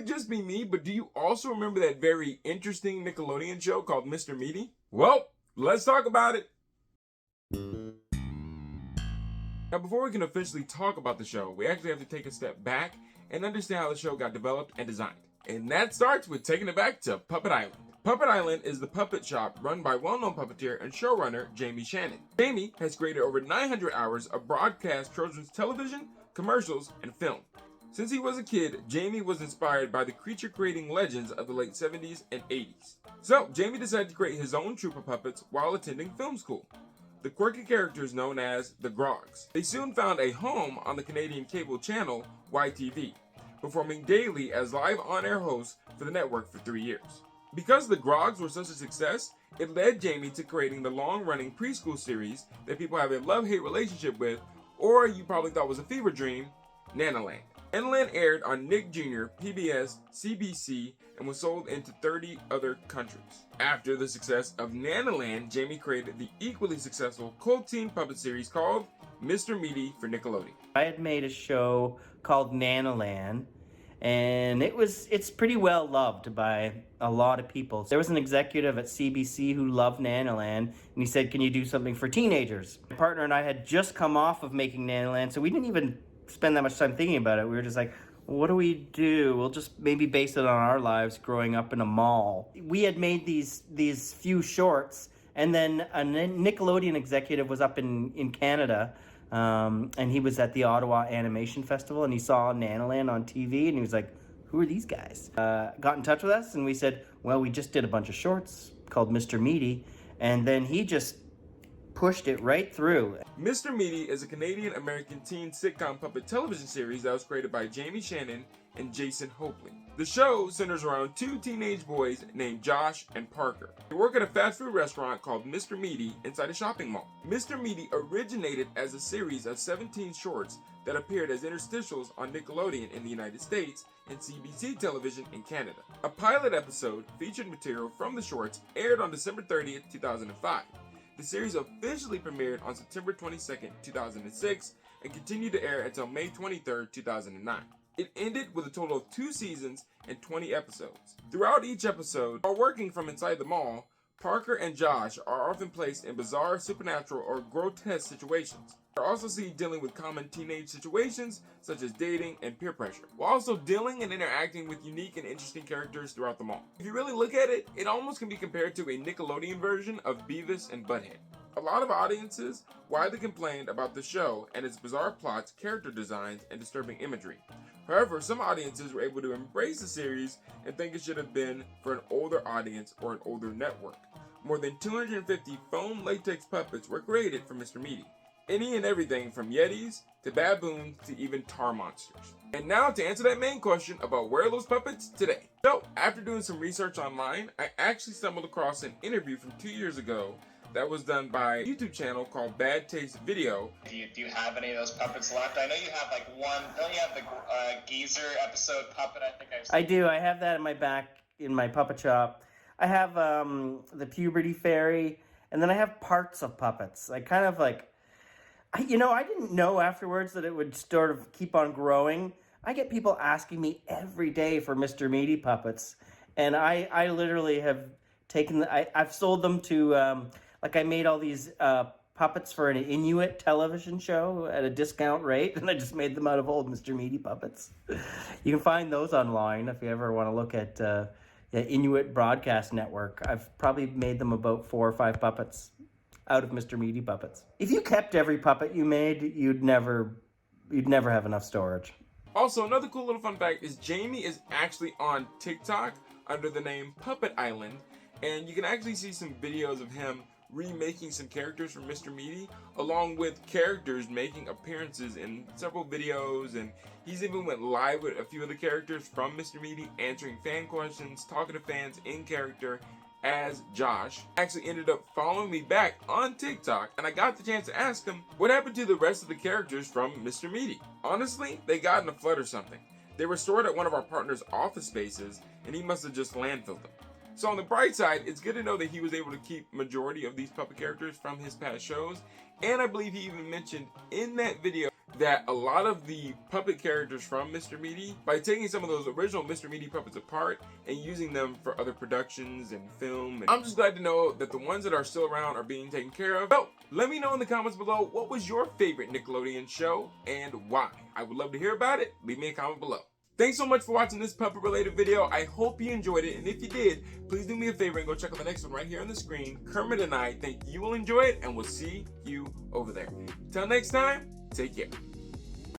could just be me, but do you also remember that very interesting Nickelodeon show called Mr. Meaty? Well, let's talk about it. Now, before we can officially talk about the show, we actually have to take a step back and understand how the show got developed and designed. And that starts with taking it back to Puppet Island. Puppet Island is the puppet shop run by well-known puppeteer and showrunner Jamie Shannon. Jamie has created over 900 hours of broadcast children's television, commercials, and film. Since he was a kid, Jamie was inspired by the creature-creating legends of the late 70s and 80s. So, Jamie decided to create his own troupe of puppets while attending film school. The quirky characters known as the Grogs. They soon found a home on the Canadian cable channel YTV, performing daily as live on-air hosts for the network for 3 years. Because the Grogs were such a success, it led Jamie to creating the long-running preschool series that people have a love-hate relationship with, or you probably thought was a fever dream, Nanaland. Nanaland aired on Nick Jr., PBS, CBC, and was sold into 30 other countries. After the success of Nanaland, Jamie created the equally successful cult teen puppet series called Mr. Meaty for Nickelodeon. I had made a show called Nanaland, and it's pretty well loved by a lot of people. There was an executive at CBC who loved Nanaland, and he said, "Can you do something for teenagers?" My partner and I had just come off of making Nanaland, so we didn't even spend that much time thinking about it. We were just like, what do we do? We'll just maybe base it on our lives growing up in a mall. We had made these few shorts, and then a Nickelodeon executive was up in Canada, and he was at the Ottawa Animation Festival, and he saw Nanaland on TV, and he was like, who are these guys? Got in touch with us, and we said, well, we just did a bunch of shorts called Mr. Meaty, and then he just pushed it right through. Mr. Meaty is a Canadian-American teen sitcom puppet television series that was created by Jamie Shannon and Jason Hopley. The show centers around two teenage boys named Josh and Parker. They work at a fast food restaurant called Mr. Meaty inside a shopping mall. Mr. Meaty originated as a series of 17 shorts that appeared as interstitials on Nickelodeon in the United States and CBC television in Canada. A pilot episode featured material from the shorts aired on December 30th, 2005. The series officially premiered on September 22nd, 2006 and continued to air until May 23rd, 2009. It ended with a total of 2 seasons and 20 episodes. Throughout each episode, while working from inside the mall, Parker and Josh are often placed in bizarre, supernatural, or grotesque situations. They're also seen dealing with common teenage situations such as dating and peer pressure, while also dealing and interacting with unique and interesting characters throughout the mall. If you really look at it, it almost can be compared to a Nickelodeon version of Beavis and Butthead. A lot of audiences widely complained about the show and its bizarre plots, character designs, and disturbing imagery. However, some audiences were able to embrace the series and think it should have been for an older audience or an older network. More than 250 foam latex puppets were created for Mr. Meaty. Any and everything from Yetis to baboons to even tar monsters. And now to answer that main question about where are those puppets today. So, after doing some research online, I actually stumbled across an interview from 2 years ago that was done by a YouTube channel called Bad Taste Video. Do you have any of those puppets left? I know you have like one. Don't you have the geezer episode puppet? I think I've seen. I do. I have that in my back in my puppet shop. I have the puberty fairy, and then I have parts of puppets. I kind of like, I didn't know afterwards that it would sort of keep on growing. I get people asking me every day for Mr. Meaty puppets, and I literally have taken I've sold them to like I made all these puppets for an Inuit television show at a discount rate, and I just made them out of old Mr. Meaty puppets. You can find those online if you ever want to look at the Inuit Broadcast Network. I've probably made them about 4 or 5 puppets out of Mr. Meaty puppets. If you kept every puppet you made, you'd never have enough storage. Also, another cool little fun fact is Jamie is actually on TikTok under the name Puppet Island, and you can actually see some videos of him remaking some characters from Mr. Meaty, along with characters making appearances in several videos, and he's even went live with a few of the characters from Mr. Meaty, answering fan questions, talking to fans in character as Josh. Actually ended up following me back on TikTok, and I got the chance to ask him what happened to the rest of the characters from Mr. Meaty. Honestly, they got in a flood or something. They were stored at one of our partner's office spaces, and he must have just landfilled them. So on the bright side, it's good to know that he was able to keep majority of these puppet characters from his past shows, and I believe he even mentioned in that video that a lot of the puppet characters from Mr. Meaty, by taking some of those original Mr. Meaty puppets apart and using them for other productions and film, and I'm just glad to know that the ones that are still around are being taken care of. So let me know in the comments below, what was your favorite Nickelodeon show and why? I would love to hear about it. Leave me a comment below. Thanks so much for watching this puppet related video. I hope you enjoyed it, and if you did, please do me a favor and go check out the next one right here on the screen. Kermit and I think you will enjoy it, and we'll see you over there. Till next time, take care.